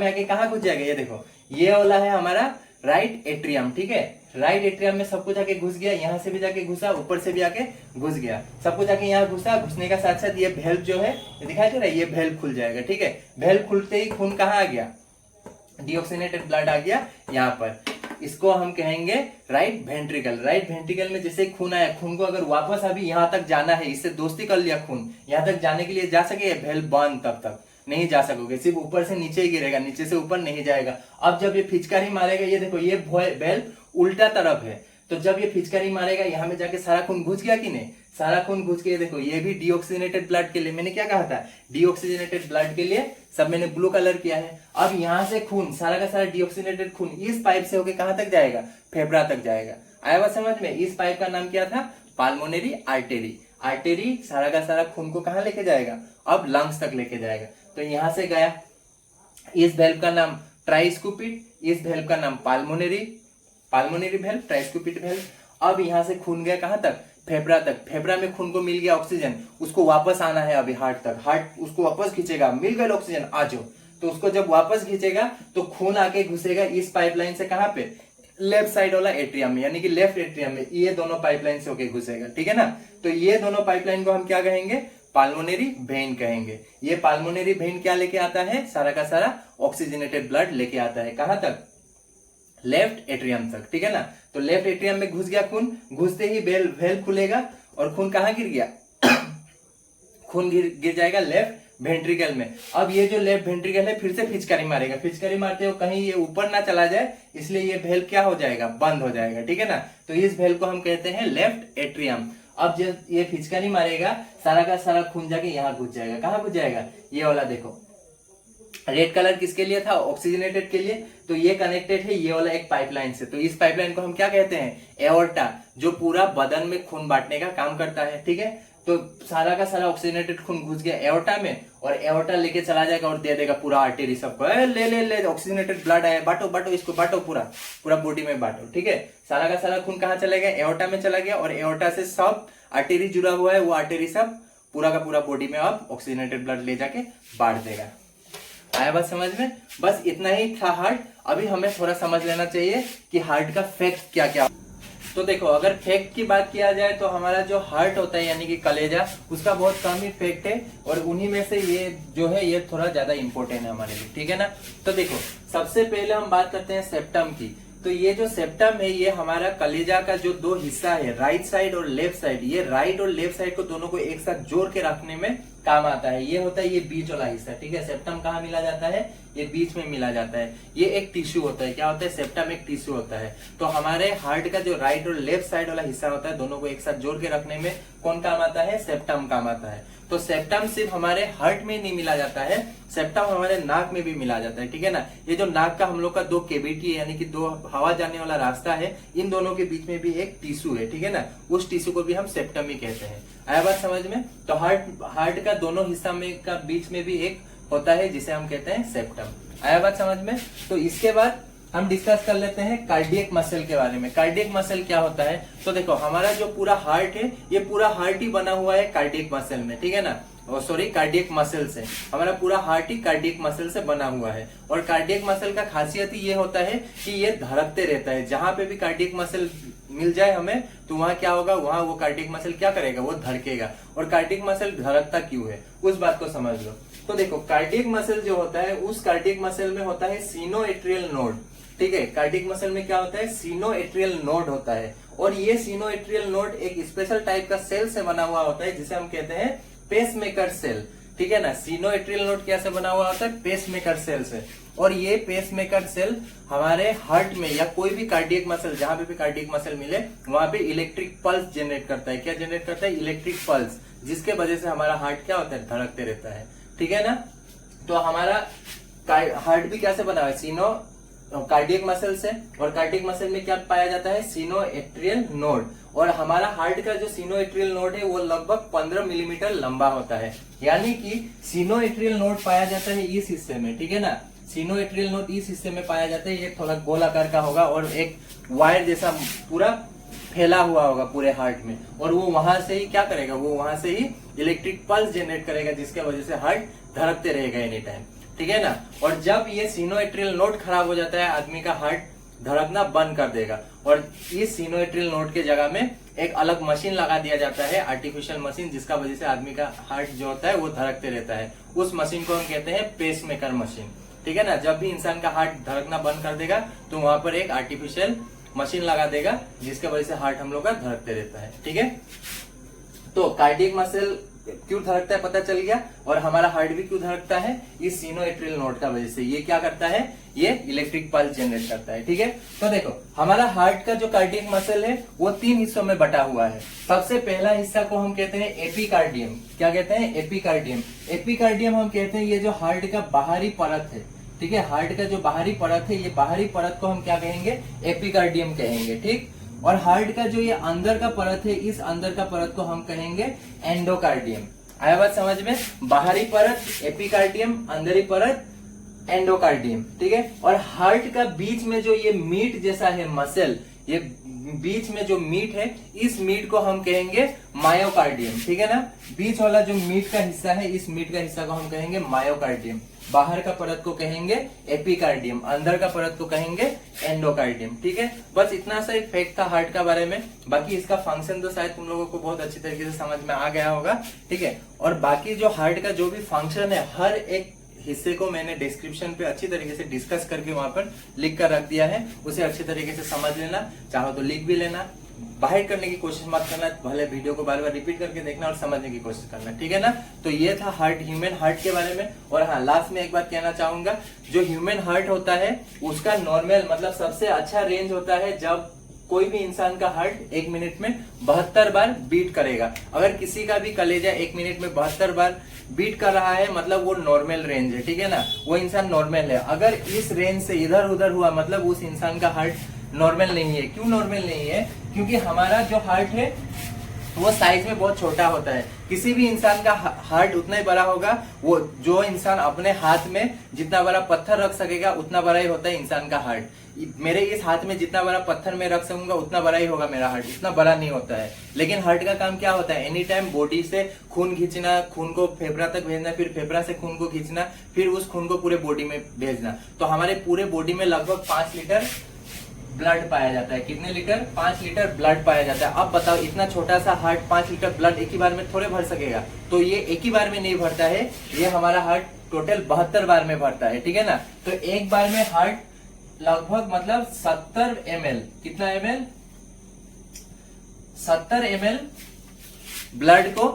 Speaker 1: आके कहाँ घुस जाएगा, ये देखो ये वाला है हमारा राइट एट्रियम, ठीक है। राइट एट्रियम में सब कुछ आके घुस गया, यहाँ से भी जाके घुसा, ऊपर से भी आके घुस गया, सब कुछ आके यहाँ घुसा। घुसने का साथ साथ ये वेल्व जो है ये दिखाई दे रहा है, ये वेल्व खुल जाएगा, ठीक है। वेल्व खुलते ही खून कहाँ आ गया, डीऑक्सीजनेटेड ब्लड आ गया यहाँ पर। इसको हम कहेंगे राइट वेंट्रिकल। राइट वेंट्रिकल में जैसे खून आया, खून को अगर वापस अभी यहाँ तक जाना है, इससे दोस्ती कर लिया खून, यहाँ तक जाने के लिए जा सके, वेल्व बंद, तब तक नहीं जा सकोगे, सिर्फ ऊपर से नीचे ही गिरेगा, नीचे से ऊपर नहीं जाएगा। अब जब ये फिचकारी मारेगा, ये देखो ये वेल्व उल्टा तरफ है, तो जब ये फिचकारी मारेगा यहाँ में जाके सारा खून घुस गया कि नहीं, सारा खून घुस के देखो ये भी डीऑक्सीजनेटेड ब्लड के लिए, मैंने क्या कहा था, डीऑक्सीजनेटेड ब्लड के लिए सब मैंने ब्लू कलर किया है। अब यहाँ से खून सारा का सारा डीऑक्सीजनेटेड खून इस पाइप से होके कहां तक जाएगा, फेफड़ा तक जाएगा। आया बात समझ में। इस पाइप का नाम क्या था, पाल्मोनरी आर्टेरी। आर्टेरी सारा का सारा खून को कहां लेके जाएगा, अब लंग्स तक लेके जाएगा। तो यहां से गया, इस वेल्व का नाम ट्राइस्कुपिड, इस वेल्व का नाम पाल्मोनरी वेल्व, ट्राइस्कुपिड वेल्व। अब यहां से खून गया कहां तक, फेफड़ा तक। फेफड़ा में खून को मिल गया ऑक्सीजन, उसको वापस आना है अभी हार्ट तक, हार्ट उसको वापस खींचेगा, मिल गया ऑक्सीजन आ जाओ। तो उसको जब वापस खींचेगा तो खून आके घुसेगा इस पाइपलाइन से, कहां पे, लेफ्ट साइड वाला एट्रियम में, यानी कि लेफ्ट एट्रियम में। ये दोनों पाइपलाइन से होके घुसेगा, ठीक है ना। तो ये दोनों पाइपलाइन को हम क्या कहेंगे, पाल्मोनरी वेन कहेंगे। ये पाल्मोनरी वेन क्या लेके आता है, सारा का सारा ऑक्सीजनेटेड ब्लड लेके आता है, कहां तक, लेफ्ट एट्रियम तक, ठीक है ना। तो लेफ्ट एट्रियम में घुस गया खून, घुसते ही वेल्व खुलेगा और खून कहां गिर गया खून गिर जाएगा लेफ्ट वेंट्रिकल में। अब ये जो लेफ्ट वेंट्रिकल है फिर से फिचकारी मारेगा, फिचकारी मारते हो कहीं ये ऊपर ना चला जाए, इसलिए ये वेल्व क्या हो जाएगा, बंद हो जाएगा, ठीक है ना। तो इस वेल्व को हम कहते हैं लेफ्ट एट्रियम। अब जब ये फिचकारी मारेगा सारा का सारा खून जाके यहाँ घुस जाएगा, कहाँ घुस जाएगा, ये वाला देखो रेड कलर किसके लिए था, ऑक्सीजनेटेड के लिए। तो ये कनेक्टेड है ये वाला एक पाइपलाइन से। तो इस पाइपलाइन को हम क्या कहते हैं, एओर्टा, जो पूरा बदन में खून बांटने का काम करता है, ठीक है। तो सारा का सारा ऑक्सीजनेटेड खून घुस गया एओर्टा में, और एओर्टा लेके चला जाएगा और दे देगा पूरा आर्टरी सबको, ले ले ले ऑक्सीजनेटेड ब्लड आया, बांटो बांटो इसको, बांटो पूरा पूरा बॉडी में बांटो, ठीक है। सारा का सारा खून कहाँ चला गया, एओर्टा में चला गया, और एओर्टा से सब आर्टरी जुड़ा हुआ है, वो आर्टरी सब पूरा का पूरा बॉडी में अब ऑक्सीजनेटेड ब्लड ले जाके बांट देगा। आया बात समझ में? बस इतना ही था हार्ट। अभी हमें थोड़ा समझ लेना चाहिए कि हार्ट का फैक्ट क्या क्या। तो देखो, अगर फैक्ट की बात किया जाए तो हमारा जो हार्ट होता है यानी कि कलेजा, उसका बहुत कम ही फैक्ट है, और उन्हीं में से ये जो है ये थोड़ा ज्यादा इंपॉर्टेंट है हमारे लिए, ठीक है ना। तो देखो, सबसे पहले हम बात करते हैं सेप्टम की। तो ये जो सेप्टम है ये हमारा कलेजा का जो दो हिस्सा है, राइट साइड और लेफ्ट साइड, ये राइट और लेफ्ट साइड को दोनों को एक साथ जोड़ के रखने में काम आता है। ये होता है ये बीच वाला हिस्सा, ठीक है। सेप्टम कहाँ मिला जाता है, ये बीच में मिला जाता है। ये एक टिश्यू होता है, क्या होता है, सेप्टम एक टिश्यू होता है। तो हमारे हार्ट का जो राइट और लेफ्ट साइड वाला हिस्सा होता है, दोनों को एक साथ जोड़ के रखने में कौन काम आता है, सेप्टम काम आता है। तो सेप्टम सिर्फ हमारे हार्ट में नहीं मिला जाता है, सेप्टम हमारे नाक में भी मिला जाता है, ठीक है ना। ये जो नाक का हम लोग का दो केविटी है, यानी कि दो हवा जाने वाला रास्ता है, इन दोनों के बीच में भी एक टिश्यू है, ठीक है ना। उस टिश्यू को भी हम सेप्टम ही कहते हैं। आया बात समझ में? तो हार्ट का दोनों हिस्सा में का बीच में भी एक होता है जिसे हम कहते हैं सेप्टम। आया बात समझ में? तो इसके बाद हम डिस्कस कर लेते हैं कार्डियक मसल के बारे में। कार्डियक मसल क्या होता है? तो देखो, हमारा जो पूरा हार्ट है, ये पूरा हार्ट ही बना हुआ है कार्डियक मसल में, ठीक है ना। सॉरी, कार्डियक मसल से। हमारा पूरा हार्ट ही कार्डियक मसल से बना हुआ है। और कार्डियक मसल का खासियत ही ये होता है कि ये धड़कते रहता है। जहां पे भी कार्डियक मसल मिल जाए हमें, तो वहां क्या होगा, वहां वो कार्डियक मसल क्या करेगा, वो धड़केगा। और कार्डियक मसल धड़कता क्यों है, उस बात को समझ लो। तो देखो, कार्डियक मसल जो होता है, उस कार्डियक मसल में होता है सिनोएट्रियल नोड, ठीक है। कार्डियक मसल में क्या होता है, सिनोएट्रियल नोड होता है। और ये सिनोएट्रियल नोड एक स्पेशल टाइप का सेल से बना हुआ होता है जिसे हम कहते हैं पेसमेकर सेल, ठीक है ना। सिनोएट्रियल नोड कैसे बना हुआ होता है, पेसमेकर सेल से। और ये पेसमेकर सेल हमारे हार्ट में या कोई भी कार्डियक मसल, जहां पे भी कार्डियक मसल मिले, वहां पे इलेक्ट्रिक पल्स जनरेट करता है। क्या जनरेट करता है, इलेक्ट्रिक पल्स, जिसके वजह से हमारा हार्ट क्या होता है, धड़कते रहता है, ठीक है ना। तो हमारा हार्ट भी कैसे बना हुआ है, सिनो कार्डियक मसल से। और कार्डियक मसल में क्या पाया जाता है, सिनोएट्रियल नोड। और हमारा हार्ट का जो सिनोएट्रियल नोड है वो लगभग 15 मिलीमीटर लंबा होता है। यानी कि सिनोएट्रियल नोड पाया जाता है इस हिस्से में, ठीक है ना। सिनोएट्रियल नोड इस हिस्से में पाया जाता है। ये थोड़ा गोल आकार का होगा और एक वायर जैसा पूरा फैला हुआ होगा पूरे हार्ट में। और वो वहां से ही क्या करेगा, वो वहां से ही इलेक्ट्रिक पल्स जनरेट करेगा, जिसके वजह से हार्ट धड़कते रहेगा एनी टाइम, ठीक है ना। और जब ये सिनोएट्रियल नोड खराब हो जाता है, आदमी का हार्ट धड़कना बंद कर देगा। और इस सिनोएट्रियल नोड के जगह में एक अलग मशीन लगा दिया जाता है, आर्टिफिशियल मशीन, जिसका वजह से आदमी का हार्ट जो होता है वो धड़कते रहता है। उस मशीन को हम कहते हैं पेसमेकर मशीन, ठीक है ना। जब भी इंसान का हार्ट धड़कना बंद कर देगा तो वहां पर एक आर्टिफिशियल मशीन लगा देगा, जिसके वजह से हार्ट हम लोग का धड़कते रहता है, ठीक है। तो कार्डियक मसल क्यों धड़कता है पता चल गया। और हमारा हार्ट भी क्यों धड़कता है, इस सिनोएट्रियल नोड का वजह से। ये क्या करता है, ये इलेक्ट्रिक पल्स जनरेट करता है, ठीक है। तो देखो, हमारा हार्ट का जो कार्डियक मसल है वो 3 हिस्सों में बटा हुआ है। सबसे पहला हिस्सा को हम कहते हैं एपिकार्डियम। क्या कहते हैं, एपिकार्डियम। एपिकार्डियम हम कहते हैं ये जो हार्ट का बाहरी परत है, ठीक है। हार्ट का जो बाहरी परत है, ये बाहरी परत को हम क्या कहेंगे, एपिकार्डियम कहेंगे, ठीक। और हार्ट का जो ये अंदर का परत है, इस अंदर का परत को हम कहेंगे एंडोकार्डियम। आया बात समझ में? बाहरी परत एपिकार्डियम, अंदरी परत एंडोकार्डियम, ठीक है। और हार्ट का बीच में जो ये मीट जैसा है मसल, ये बीच में जो मीट है, इस मीट को हम कहेंगे मायोकार्डियम, ठीक है ना। बीच वाला जो मीट का हिस्सा है, इस मीट का हिस्सा को हम कहेंगे मायोकार्डियम। बाहर का परत को कहेंगे एपिकार्डियम, अंदर का परत को कहेंगे एंडोकार्डियम, ठीक है। बस इतना सा एक फैक्ट था हार्ट का बारे में। बाकी इसका फंक्शन तो शायद तुम लोगों को बहुत अच्छी तरीके से समझ में आ गया होगा, ठीक है। और बाकी जो हार्ट का जो भी फंक्शन है, हर एक हिस्से को मैंने डिस्क्रिप्शन पे अच्छी तरीके से डिस्कस करके वहां पर लिख कर रख दिया है। उसे अच्छी तरीके से समझ लेना, चाहो तो लिख भी लेना, बाहर करने की कोशिश मत करना, भले वीडियो को बार बार रिपीट करके देखना और समझने की कोशिश करना, ठीक है ना। तो ये था हार्ट, ह्यूमन हार्ट के बारे में। और हाँ, लास्ट में एक बात कहना चाहूंगा, जो ह्यूमन हार्ट होता है उसका नॉर्मल मतलब सबसे अच्छा रेंज होता है जब कोई भी इंसान का हार्ट 1 मिनट में 72 बार बीट करेगा। अगर किसी का भी कलेजा 1 मिनट में 72 बार बीट कर रहा है, मतलब वो नॉर्मल रेंज है, ठीक है ना, वो इंसान नॉर्मल है। अगर इस रेंज से इधर उधर हुआ, मतलब उस इंसान का हार्ट नॉर्मल नहीं है। क्यों नॉर्मल नहीं है? क्योंकि हमारा जो हार्ट है वो साइज में बहुत छोटा होता है। किसी भी इंसान का हार्ट उतना ही बड़ा होगा, वो जो इंसान अपने हाथ में जितना बड़ा पत्थर रख सकेगा उतना बड़ा ही होता है इंसान का हार्ट। मेरे इस हाथ में जितना बड़ा पत्थर मैं रख सकूंगा उतना बड़ा ही होगा मेरा हार्ट, इतना बड़ा नहीं होता है। लेकिन हार्ट का काम क्या होता है, एनी टाइम बॉडी से खून खींचना, खून को फेफड़ा तक भेजना, फिर फेफड़ा से खून को खींचना, फिर उस खून को पूरे बॉडी में भेजना। तो हमारे पूरे बॉडी में लगभग 5 लीटर ब्लड पाया जाता है। कितने लीटर? 5 लीटर ब्लड पाया जाता है। अब बताओ इतना छोटा सा हार्ट 5 लीटर ब्लड एक ही बार में थोड़े भर सकेगा? तो ये एक ही बार में नहीं भरता है, ये हमारा हार्ट टोटल 72 बार में भरता है, ठीक है ना। तो एक बार में हार्ट लगभग मतलब 70 ml, कितना ml? 70 ml ब्लड को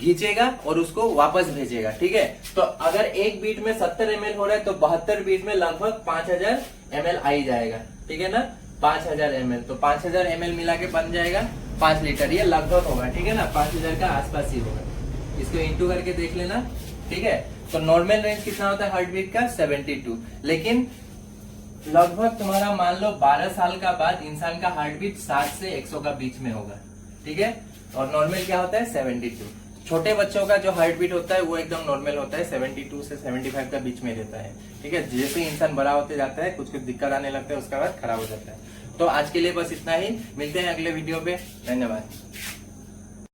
Speaker 1: खींचेगा और उसको वापस भेजेगा, ठीक है। तो अगर एक बीट में 70 ml हो रहा है तो 72 बीट में लगभग 5000 ml आ ही जाएगा, ठीक है ना। 5000 ml, तो 5000 ml मिला के बन जाएगा 5 लीटर, ये लगभग होगा, ठीक है ना। 5000 का आसपास ही होगा, इसको इंटू करके देख लेना, ठीक है। तो नॉर्मल रेंज कितना होता है हार्ट बीट का? 72। लेकिन लगभग तुम्हारा मान लो 12 साल का बाद इंसान का हार्ट बीट 60 से 100 का बीच में होगा, ठीक है। और नॉर्मल क्या होता है? 72। छोटे बच्चों का जो हार्ट बीट होता है वो एकदम नॉर्मल होता है, 72 से 75 का बीच में रहता है, ठीक है। जैसे इंसान बड़ा होते जाता है कुछ कुछ दिक्कत आने लगता है, उसके बाद खराब हो जाता है। तो आज के लिए बस इतना ही, मिलते हैं अगले वीडियो पे, धन्यवाद।